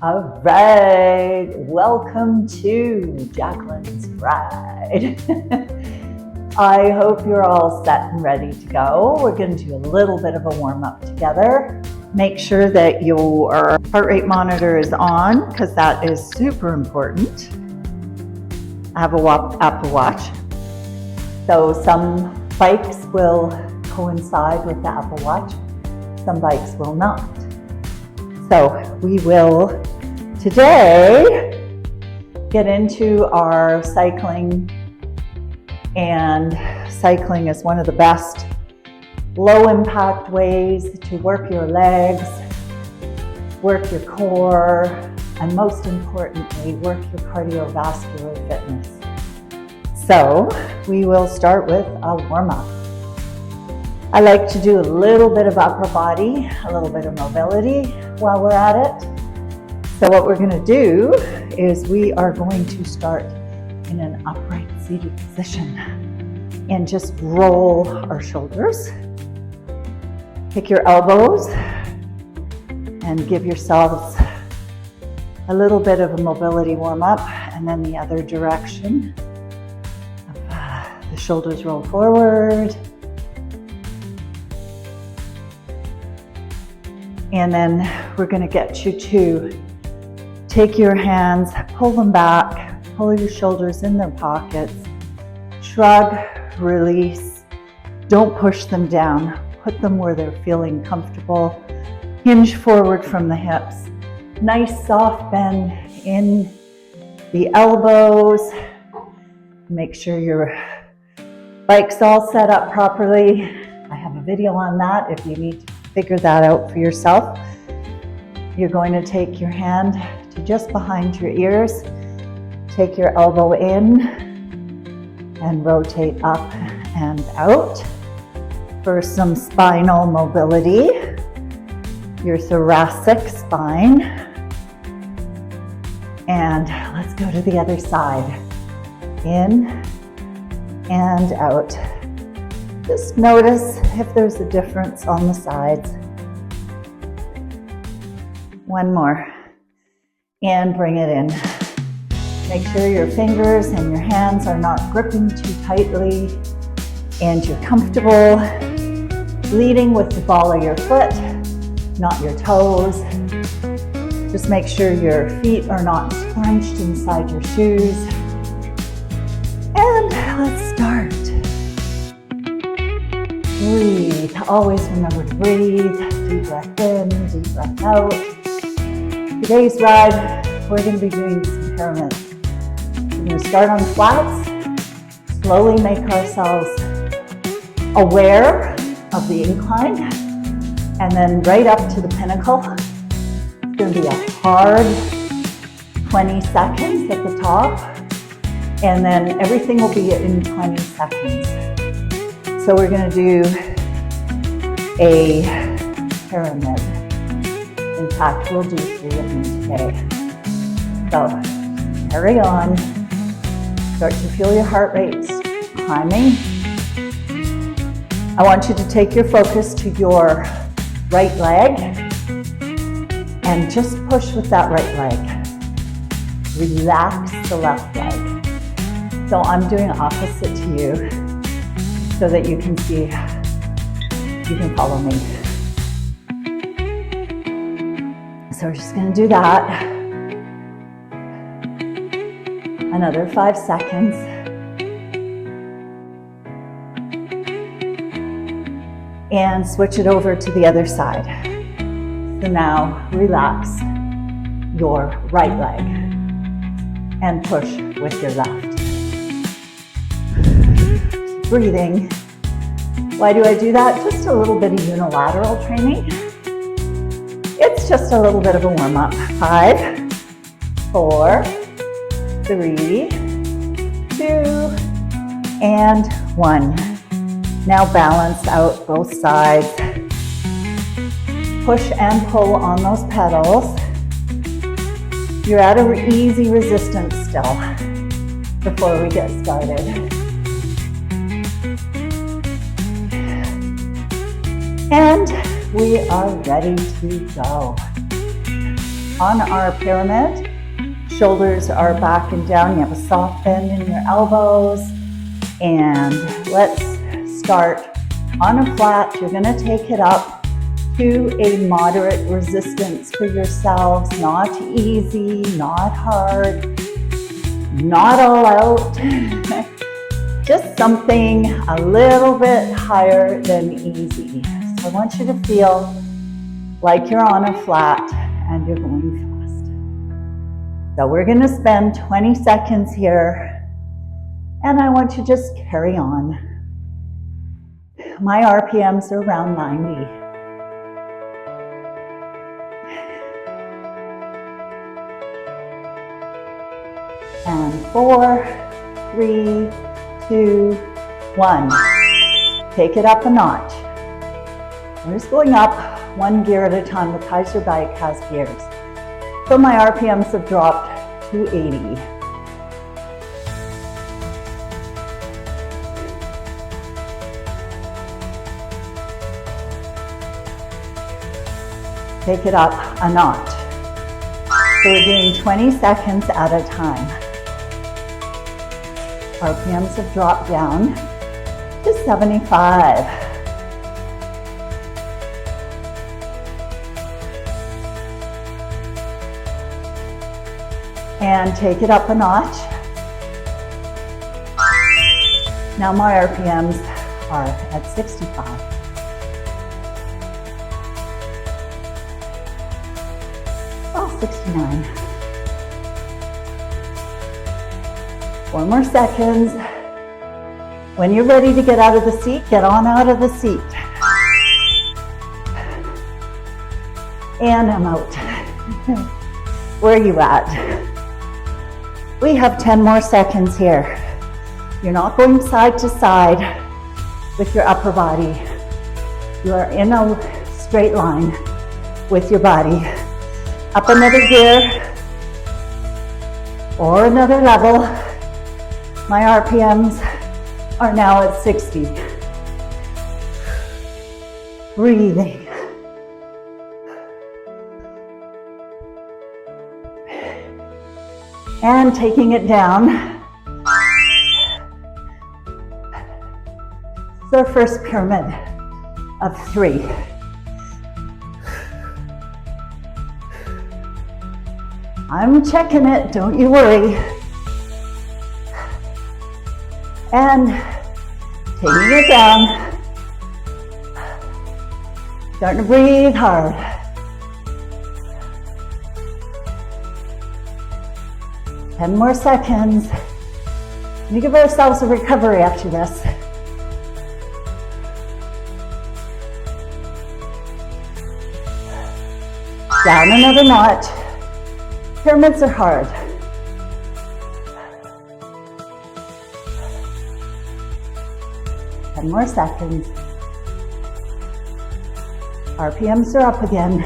All right, welcome to Jacqueline's Ride. I hope you're all set and ready to go. We're going to do a little bit of a warm-up together. Make sure that your heart rate monitor is on because that is super important. I have an Apple Watch. So some bikes will coincide with the Apple Watch, some bikes will not. So we will today get into our cycling, and cycling is one of the best low impact ways to work your legs, work your core, and most importantly, work your cardiovascular fitness. So we will start with a warm-up. I like to do a little bit of upper body, a little bit of mobility while we're at it. So what we're going to do is we are going to start in an upright seated position and just roll our shoulders. Pick your elbows and give yourselves a little bit of a mobility warm-up, and then the other direction. The shoulders roll forward. And then we're going to get you to take your hands, pull them back, pull your shoulders in their pockets, shrug, release. Don't push them down. Put them where they're feeling comfortable. Hinge forward from the hips. Nice soft bend in the elbows. Make sure your bike's all set up properly. I have a video on that if you need to figure that out for yourself. You're going to take your hand to just behind your ears, take your elbow in and rotate up and out for some spinal mobility, your thoracic spine. And let's go to the other side. In and out. Just notice if there's a difference on the sides. One more. And bring it in. Make sure your fingers and your hands are not gripping too tightly, and you're comfortable leading with the ball of your foot, not your toes. Just make sure your feet are not scrunched inside your shoes. And let's start. Breathe. Always remember to breathe. Deep breath in, deep breath out. Today's ride, we're going to be doing some pyramids. We're going to start on flats, slowly make ourselves aware of the incline, and then right up to the pinnacle. It's going to be a hard 20 seconds at the top, and then everything will be in 20 seconds. So we're going to do a pyramid. In fact, we'll do 3 of them today. So carry on. Start to feel your heart rate climbing. I want you to take your focus to your right leg and just push with that right leg. Relax the left leg. So I'm doing opposite to you so that you can see, you can follow me. So we're just going to do that. Another 5 seconds. And switch it over to the other side. So now relax your right leg and push with your left. Breathing. Why do I do that? Just a little bit of unilateral training. It's just a little bit of a warm-up. 5, 4, 3, 2, and 1. Now balance out both sides. Push and pull on those pedals. You're at an easy resistance still before we get started. And we are ready to go. on our pyramid. Shoulders are back and down. You have a soft bend in your elbows. And let's start on a flat. You're going to take it up to a moderate resistance for yourselves. Not easy, not hard, not all out. Just something a little bit higher than easy. So I want you to feel like you're on a flat and you're going fast. So we're going to spend 20 seconds here. And I want you to just carry on. My RPMs are around 90. And 4, 3, 2, 1. Take it up a notch. We're just going up one gear at a time. The Kaiser bike has gears. So my RPMs have dropped to 80. Take it up a notch. So we're doing 20 seconds at a time. RPMs have dropped down to 75. And take it up a notch. Now my RPMs are at 65. Oh, 69. 4 more seconds. When you're ready to get out of the seat, get on out of the seat. And I'm out. Where are you at? We have 10 more seconds here. You're not going side to side with your upper body. You are in a straight line with your body. Up another gear or another level. My RPMs are now at 60. Breathing. And taking it down. It's our first pyramid of 3. I'm checking it, don't you worry. And taking it down. Starting to breathe hard. Ten more seconds. We give ourselves a recovery after this. Down another notch. Pyramids are hard. Ten more seconds. RPMs are up again.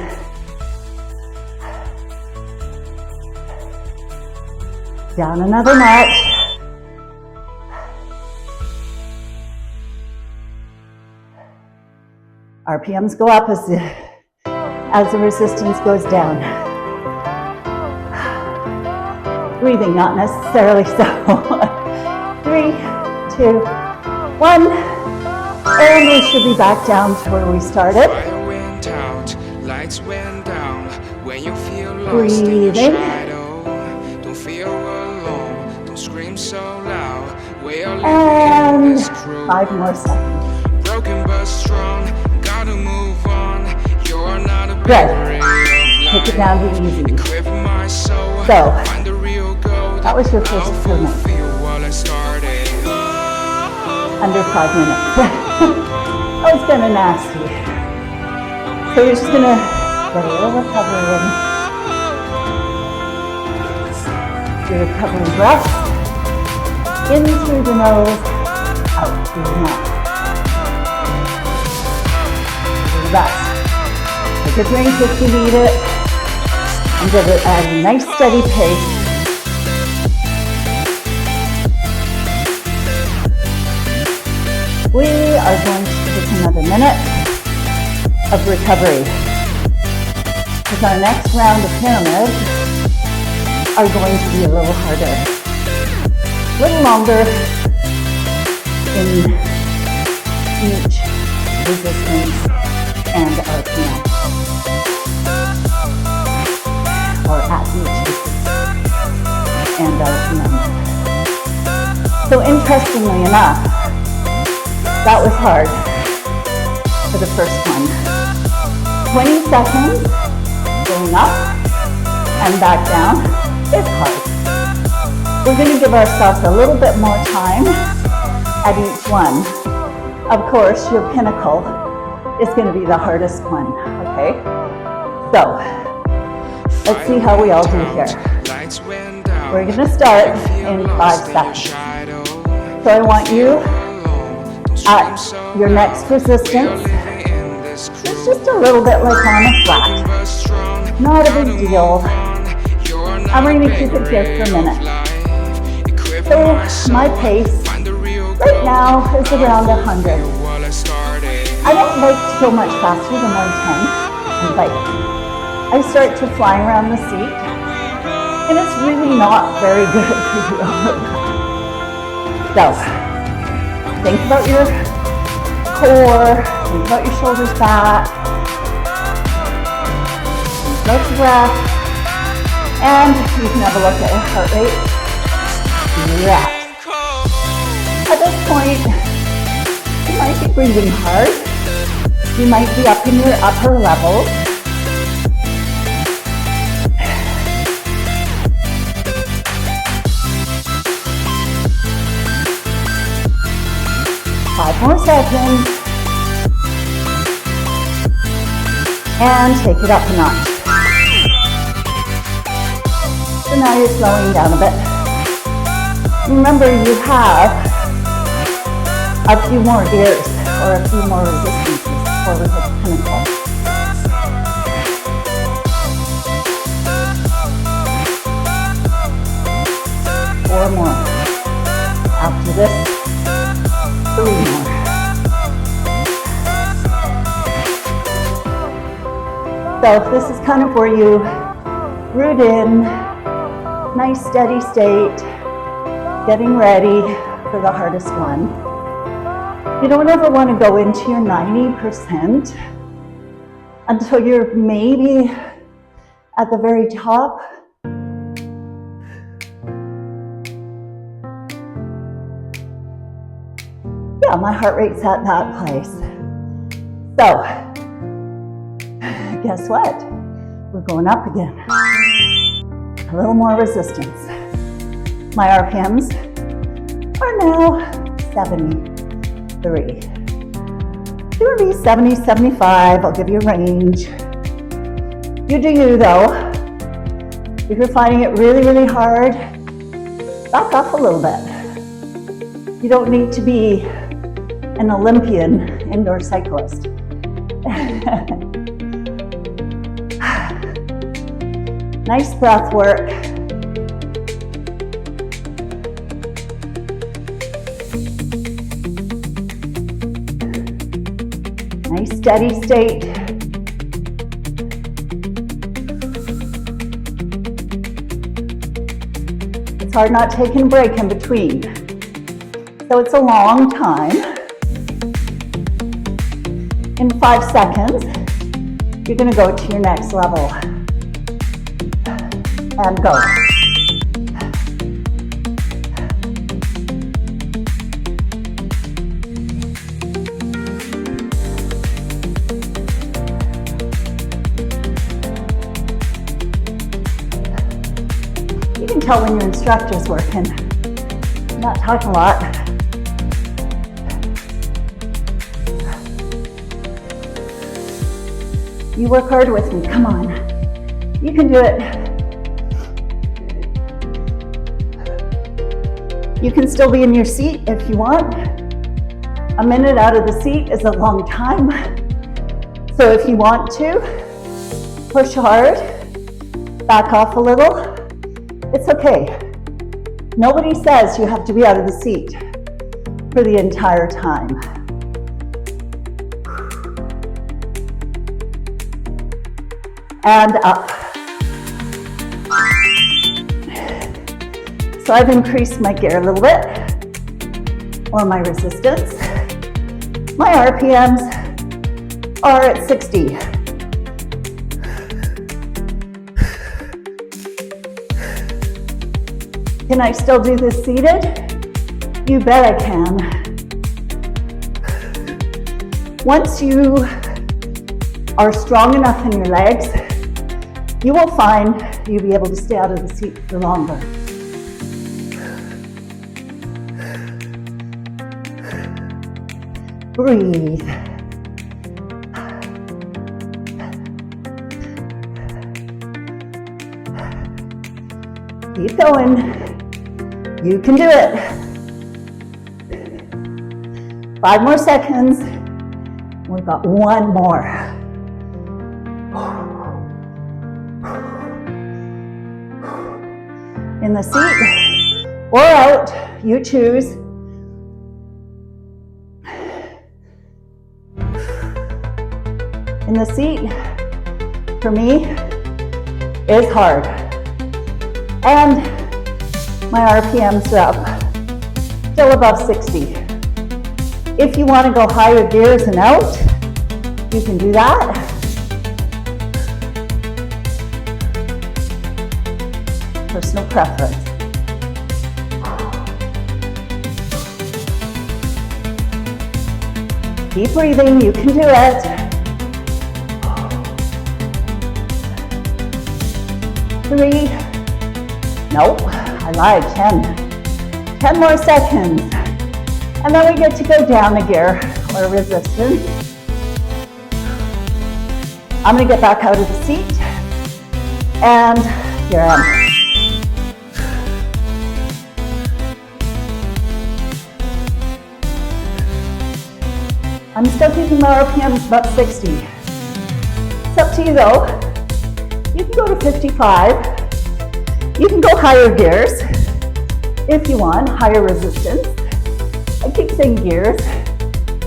Down another notch. RPMs go up as the resistance goes down. Breathing, not necessarily so. 3, 2, 1. And we should be back down to where we started. Fire went out, lights went down. When you feel lost Breathing. in your shadow, don't feel alone, don't scream so loud. We are living in this truth. 5 more seconds. Broken but strong, gotta move on. You're not a Good. battery of light. Take it down to easy. Equip my soul, So, find the real gold. that was your first I'll pyramid. fulfill what I started. Under 5 minutes. That was kind of nasty. So you're just gonna get a little recovery in. Your recovery breath. In through the nose, out through the mouth. Do the best. Take a drink if you need it. And get it at a nice steady pace. We are going to take another minute of recovery. because our next round of pyramids are going to be a little harder, a little longer in each resistance and RPM, or at each resistance and RPM. So interestingly enough, that was hard for the first one. 20 seconds going up and back down is hard. We're going to give ourselves a little bit more time at each one. Of course, your pinnacle is going to be the hardest one, okay? So, let's see how we all do here. We're going to start in 5 seconds. So I want you at your next resistance, it's just a little bit like on a flat. Not a big deal. I'm going to keep it here for a minute. So my pace right now is around 100. I don't like to go much faster than 110, but I start to fly around the seat, and it's really not very good for you. So, think about your core, think about your shoulders back, think about your breath, and you can have a look at your heart rate. Yeah. At this point, you might be breathing hard. You might be up in your upper levels. Five more seconds. And take it up a notch. So now you're slowing down a bit. Remember, you have a few more gears or a few more resistances before we hit the pinnacle. Four more. After this, 3 more. So this is kind of where you root in, nice steady state, getting ready for the hardest one. You don't ever want to go into your 90% until you're maybe at the very top. Yeah, my heart rate's at that place. So, guess what? We're going up again. A little more resistance. My RPMs are now 73. It would be 70, 75. I'll give you a range. You do you though. If you're finding it really, really hard, back off a little bit. You don't need to be an Olympian indoor cyclist. Nice breath work. Nice steady state. It's hard not taking a break in between. So it's a long time. In 5 seconds, you're going to go to your next level. And go. You can tell when your instructor's working. I'm not talking a lot. You work hard with me, come on. You can do it. You can still be in your seat if you want. A minute out of the seat is a long time. So if you want to, push hard, back off a little. It's okay. Nobody says you have to be out of the seat for the entire time. and up. So I've increased my gear a little bit, or my resistance. My RPMs are at 60. Can I still do this seated? You bet I can. Once you are strong enough in your legs, you will find you'll be able to stay out of the seat for longer. Breathe. Keep going. You can do it. 5 more seconds. We've got 1 more. In the seat or out, you choose. In the seat, for me, is hard. And my RPMs are up, still above 60. If you want to go higher gears and out, you can do that. Personal preference. Keep breathing, you can do it. 3, nope, I lied, 10. 10 more seconds. And then we get to go down the gear or resistance. I'm gonna get back out of the seat. And here I am. I'm still keeping my RPMs about 60. It's up to you though. You can go to 55. You can go higher gears if you want, higher resistance. I keep saying gears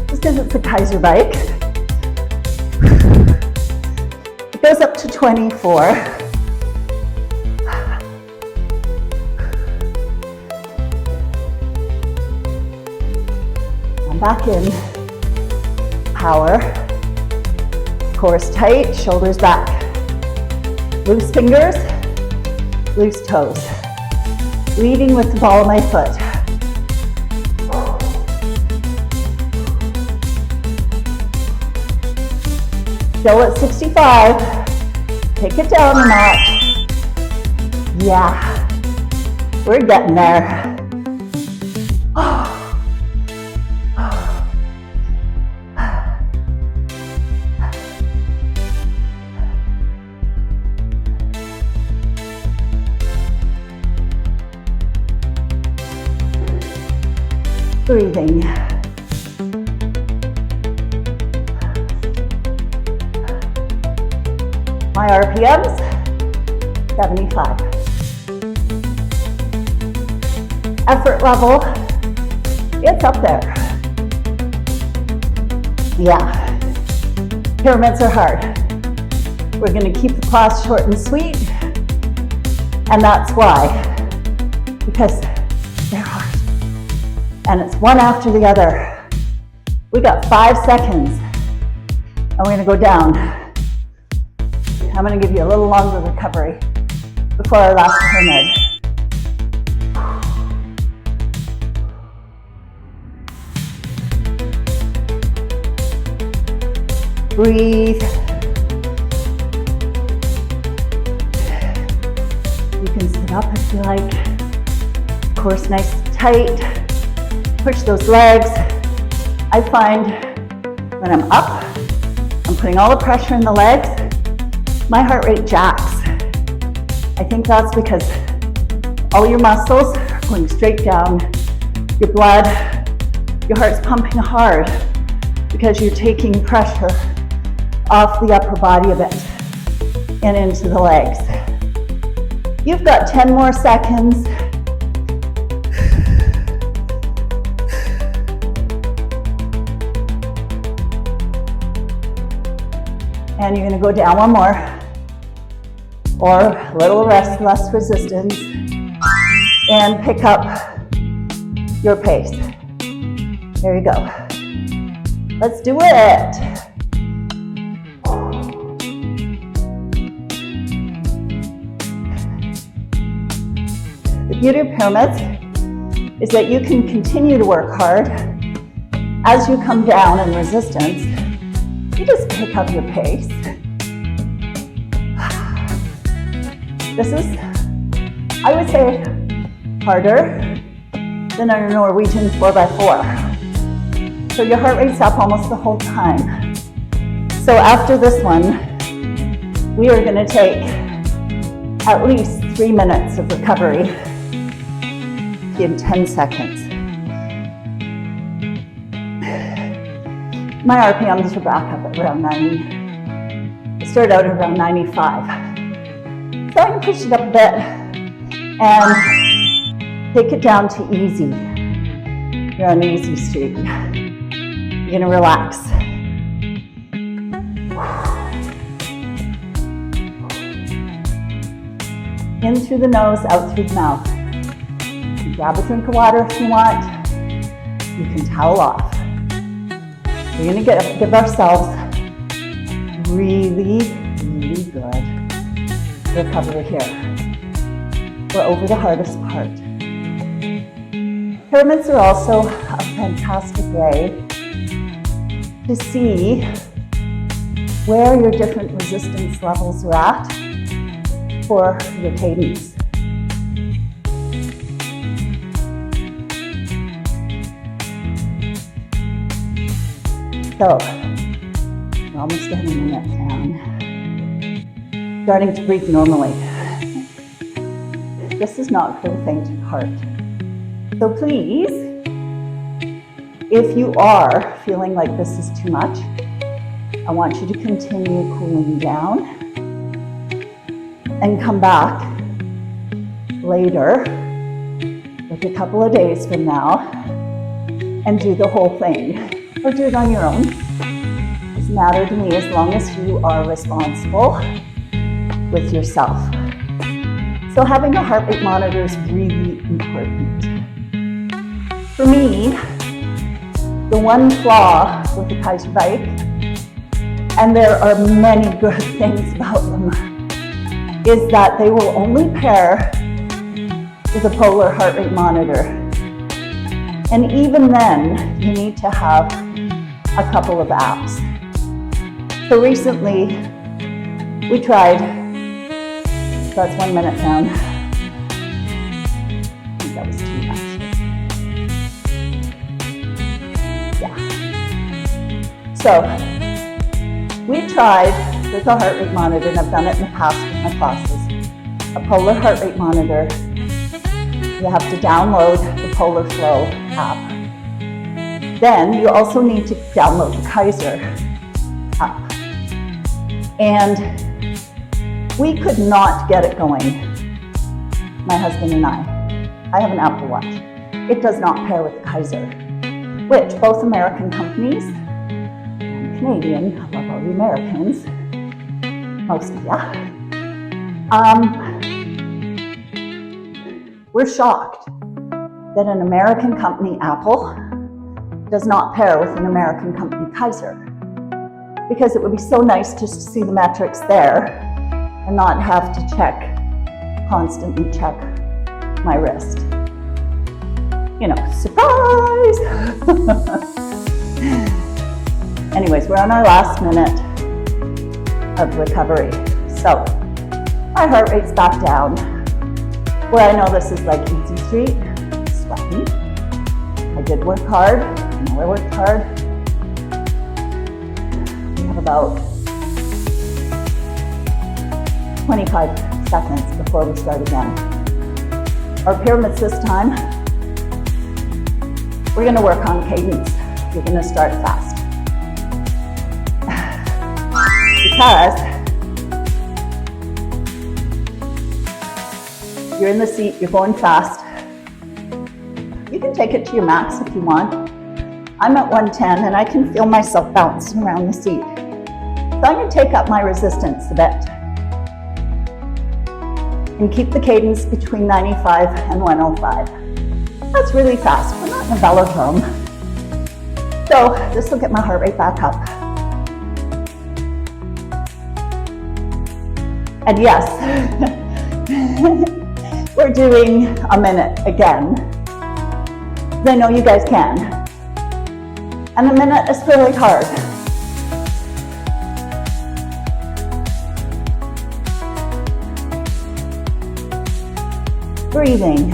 just because it's a Kaiser bike. It goes up to 24. I'm back in. Power. Core tight, shoulders back. Loose fingers, loose toes. Leading with the ball of my foot. Still at 65. Take it down a notch. Yeah, we're getting there. Breathing. My RPMs, 75. Effort level, it's up there. Yeah, pyramids are hard. We're gonna keep the class short and sweet, and that's why, because they're hard. And it's one after the other. We got 5 seconds, and we're gonna go down. I'm gonna give you a little longer recovery before our last pyramid. Breathe. You can sit up if you like. Of course, nice and tight. Push those legs. I find when I'm up, I'm putting all the pressure in the legs, my heart rate jacks. I think that's because all your muscles are going straight down, your blood, your heart's pumping hard because you're taking pressure off the upper body a bit and into the legs. You've got 10 more seconds. And you're gonna go down 1 more. or a little less resistance, and pick up your pace. There you go. Let's do it. The beauty of pyramids is that you can continue to work hard as you come down in resistance. You just pick up your pace. This is, I would say, harder than a Norwegian 4x4. So your heart rate's up almost the whole time. So after this one, we are going to take at least 3 minutes of recovery in 10 seconds. My RPMs are back up at around 90. I started out at around 95. So I can push it up a bit and take it down to easy. You're on easy street. You're gonna relax. In through the nose, out through the mouth. You grab a drink of water if you want. You can towel off. We're going to give ourselves really, really good recovery here. We're over the hardest part. Pyramids are also a fantastic way to see where your different resistance levels are at for your cadence. So, we're almost at a minute down. Starting to breathe normally. This is not for the faint of heart. So please, if you are feeling like this is too much, I want you to continue cooling down and come back later, like a couple of days from now, and do the whole thing. Or do it on your own. It doesn't matter to me as long as you are responsible with yourself. So having a heart rate monitor is really important. For me, the one flaw with the Kaiser bike, and there are many good things about them, is that they will only pair with a polar heart rate monitor. And even then, you need to have a couple of apps. So recently, we tried, so that's 1 minute down. I think that was too much. Yeah. So, we tried with a heart rate monitor, and I've done it in the past with my classes, a polar heart rate monitor. You have to download the Polar Flow app. Then you also need to download the Kaiser app. And we could not get it going, my husband and I. I have an Apple Watch. It does not pair with the Kaiser, which both American companies and Canadian, I love all the Americans, most of ya, we're shocked that an American company, Apple, does not pair with an American company, Kaiser, because it would be so nice just to see the metrics there and not have to constantly check my wrist. You know, surprise! Anyways, we're on our last minute of recovery. So, my heart rate's back down. Where I know this is like easy street, sweaty. I did work hard. I know I worked hard. We have about 25 seconds before we start again. Our pyramids this time, we're going to work on cadence. You're going to start fast. Because you're in the seat, you're going fast. You can take it to your max if you want. I'm at 110 and I can feel myself bouncing around the seat. So I'm going to take up my resistance a bit. and keep the cadence between 95 and 105. That's really fast. We're not in a velodrome. So this will get my heart rate back up. And yes, we're doing a minute again. I know you guys can. And a minute is really hard. Breathing.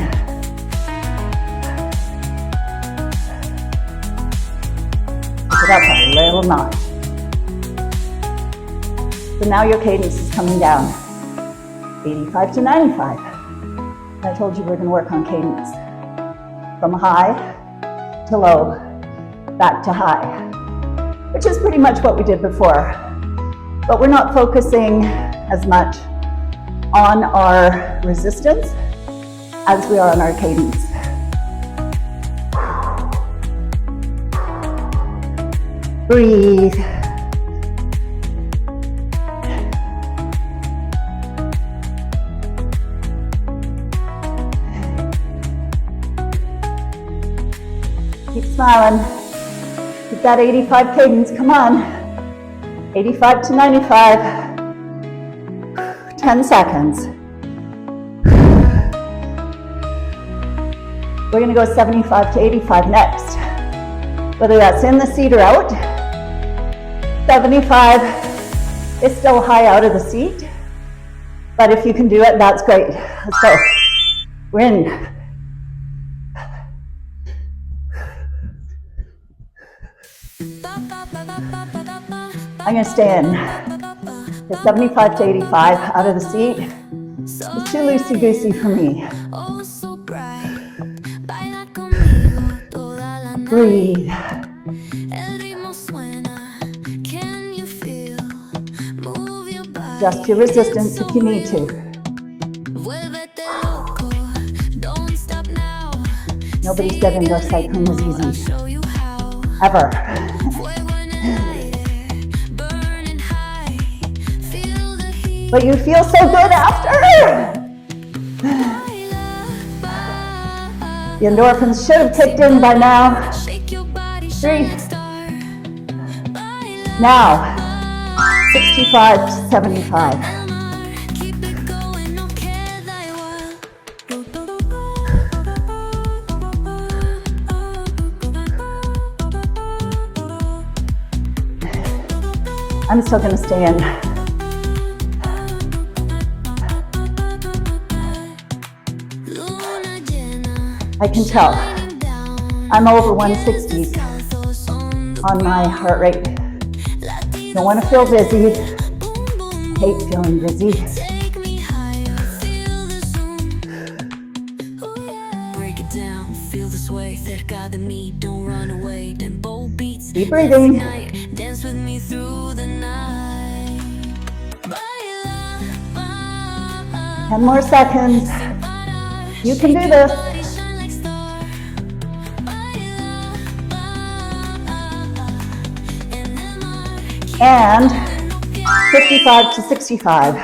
Put up a little notch. So now your cadence is coming down. 85 to 95. I told you we're going to work on cadence. From high to low, back to high, which is pretty much what we did before. But we're not focusing as much on our resistance as we are on our cadence. Breathe. Keep smiling. Keep that 85 cadence, come on. 85 to 95. 10 seconds. We're gonna go 75 to 85 next. Whether that's in the seat or out. 75 is still high out of the seat. But if you can do it, that's great. Let's go. We're in. I'm going to stay in. The 75 to 85 out of the seat is too loosey-goosey for me. Breathe. Adjust your resistance if you need to. Nobody said indoor cycling was easy. Ever. But you feel so good after. The endorphins should have kicked in by now. 3. Now, 65 to 75. I'm still going to stay in. I can tell I'm over 160 on my heart rate. Don't want to feel dizzy. Hate feeling dizzy. Keep breathing. 10 more seconds. You can do this. And 55 to 65.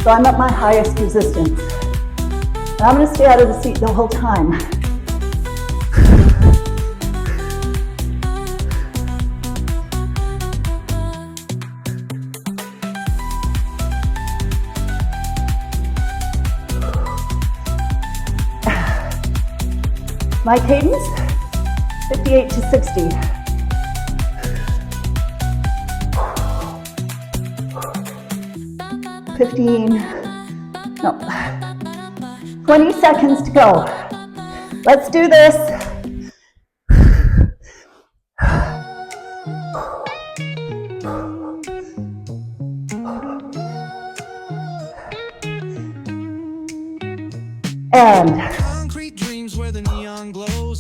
So I'm at my highest resistance. And I'm going to stay out of the seat the whole time. My cadence, 58 to 60. No, 20 seconds to go. Let's do this. And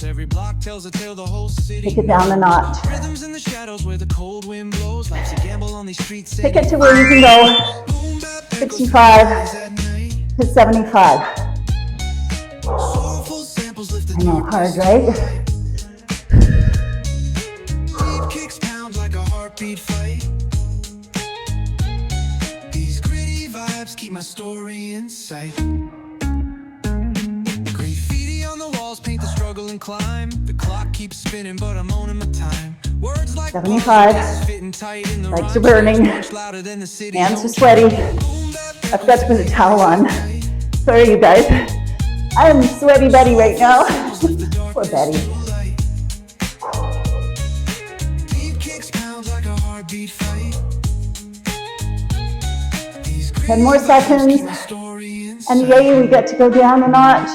every block tells a tale, the whole city. take it down a notch. Rhythms in the shadows where the cold wind blows. Life's a gamble on these streets. Take it to where you can go 65 to 75. I know, hard, right? Kicks pounds like a heartbeat fight. These gritty vibes keep my story in sight. Graffiti on the walls paint the struggle and climb. The clock keeps spinning, but I'm owning my time. Words like 75. Legs are burning. Hands are sweaty. I forgot to put a towel on. Sorry, you guys. I am sweaty Betty right now. Poor Betty. 10 more seconds. And yay, we get to go down a notch.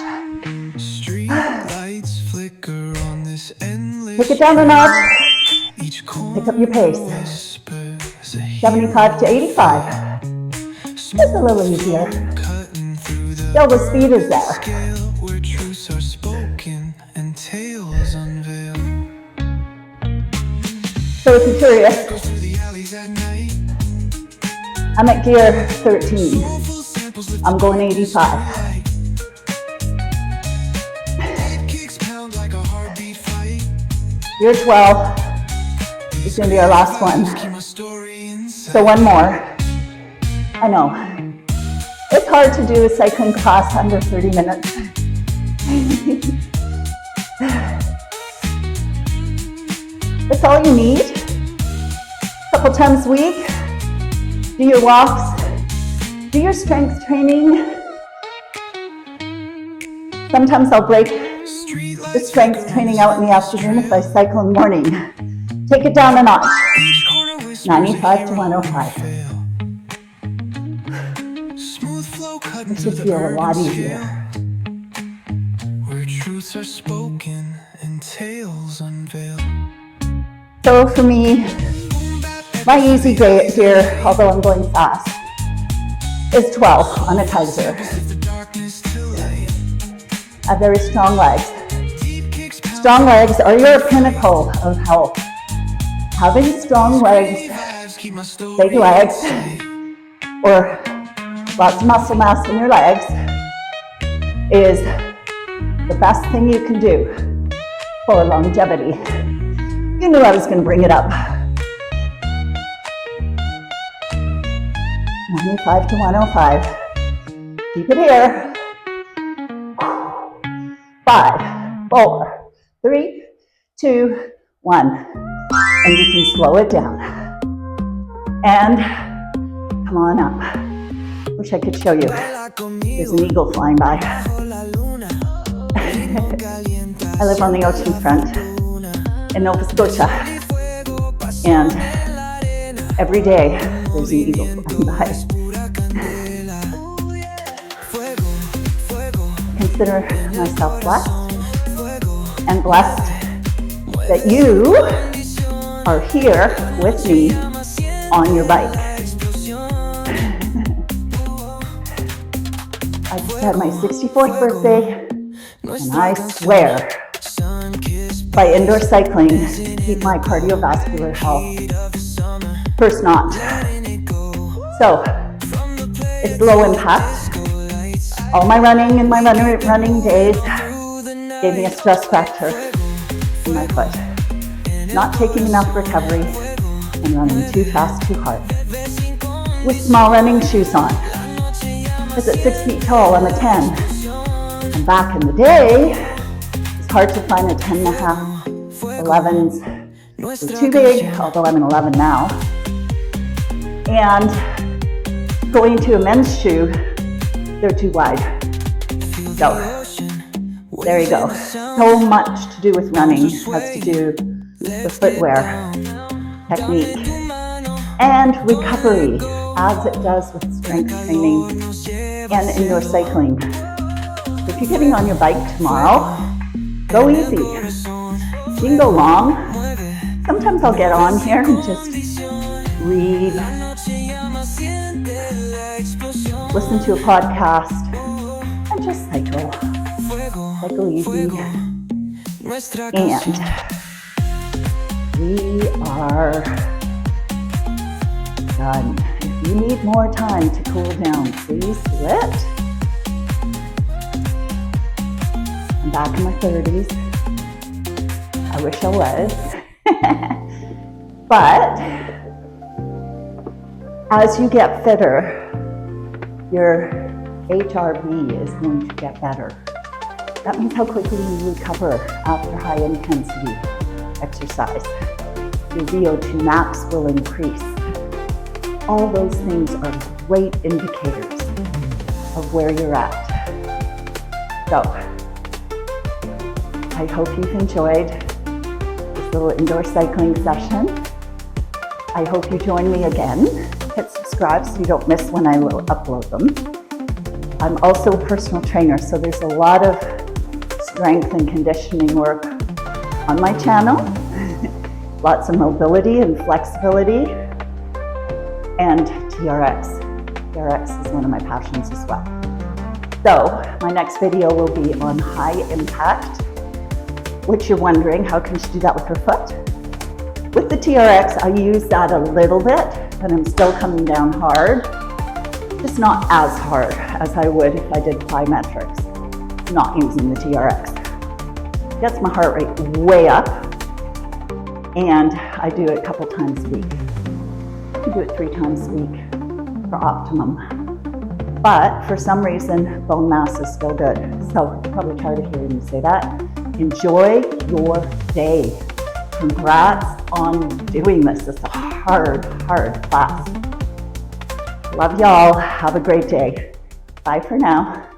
Take it down a notch. Pick up your pace. 75 to 85. Just a little easier. Still, the speed is there. So if you're curious, I'm at gear 13. I'm going 85. Gear 12 is going to be our last one. So one more. I know. It's hard to do a cycling class under 30 minutes. That's all you need. A couple times a week. Do your walks. Do your strength training. Sometimes I'll break the strength training out in the afternoon if I cycle in the morning. Take it down a notch. 95 to 105. It should feel a lot easier. Where truths are spoken and tales unveiled. So for me, my easy gear, although I'm going fast, is 12 on a Kaiser. I have very strong legs. Strong legs are your pinnacle of health. Having strong legs, big legs, or lots of muscle mass in your legs is the best thing you can do for longevity. You knew I was going to bring it up. 95 to 105. Keep it here. 5, 4, 3, 2, 1. And you can slow it down. And come on up. Wish I could show you. There's an eagle flying by. I live on the ocean front in Nova Scotia. And every day there's an eagle flying by. Consider myself blessed and blessed that you are here with me on your bike. I just had my 64th birthday, and I swear by indoor cycling to keep my cardiovascular health first notch. So it's low impact. All my running and my running days gave me a stress fracture in my foot. Not taking enough recovery and running too fast, too hard. With small running shoes on. Because at 6 feet tall, I'm a 10. And back in the day, it's hard to find a 10 and a half. 11s were too big, although I'm an 11 now. And going to a men's shoe, they're too wide. So, there you go. So much to do with running has to do with footwear, technique, and recovery, as it does with strength training and indoor cycling. If you're getting on your bike tomorrow, go easy. You can go long. Sometimes I'll get on here and just read, listen to a podcast, and just cycle. Cycle easy. And we are done. If you need more time to cool down, please do it. I'm back in my 30s. I wish I was. But as you get fitter, your HRV is going to get better. That means how quickly you recover after high intensity exercise. Your VO2 max will increase. All those things are great indicators of where you're at. So, I hope you've enjoyed this little indoor cycling session. I hope you join me again. Hit subscribe so you don't miss when I will upload them. I'm also a personal trainer, so there's a lot of strength and conditioning work on my channel. Lots of mobility and flexibility, and TRX. TRX is one of my passions as well. So my next video will be on high impact, which you're wondering, how can she do that with her foot? With the TRX, I use that a little bit, but I'm still coming down hard. Just not as hard as I would if I did plyometrics, not using the TRX. Gets my heart rate way up, and I do it a couple times a week. I do it 3 times a week for optimum. But for some reason, bone mass is still good. So you're probably tired of hearing me say that. Enjoy your day. Congrats on doing this. It's a hard class. Love y'all. Have a great day. Bye for now.